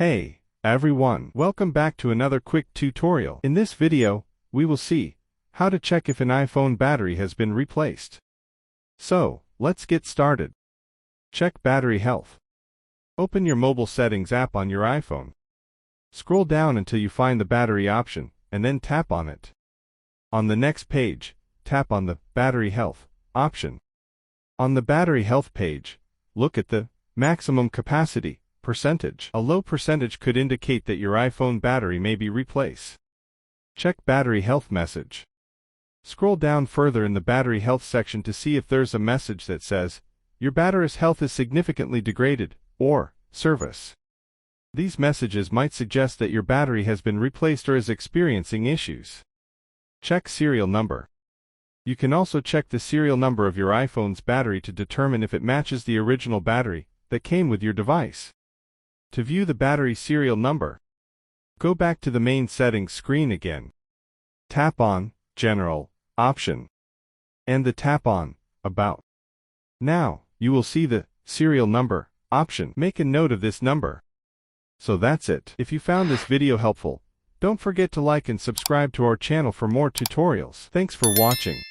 Hey, everyone, welcome back to another quick tutorial. In this video, we will see how to check if an iPhone battery has been replaced. So, let's get started. Check battery health. Open your mobile settings app on your iPhone. Scroll down until you find the battery option, and then tap on it. On the next page, tap on the battery health option. On the battery health page, look at the maximum capacity percentage. A low percentage could indicate that your iPhone battery may be replaced. Check battery health message. Scroll down further in the battery health section to see if there's a message that says, your battery's health is significantly degraded, or service. These messages might suggest that your battery has been replaced or is experiencing issues. Check serial number. You can also check the serial number of your iPhone's battery to determine if it matches the original battery that came with your device. To view the battery serial number, go back to the main settings screen again. Tap on General option, and tap on About. Now, you will see the serial number option. Make a note of this number. So that's it. If you found this video helpful, don't forget to like and subscribe to our channel for more tutorials. Thanks for watching.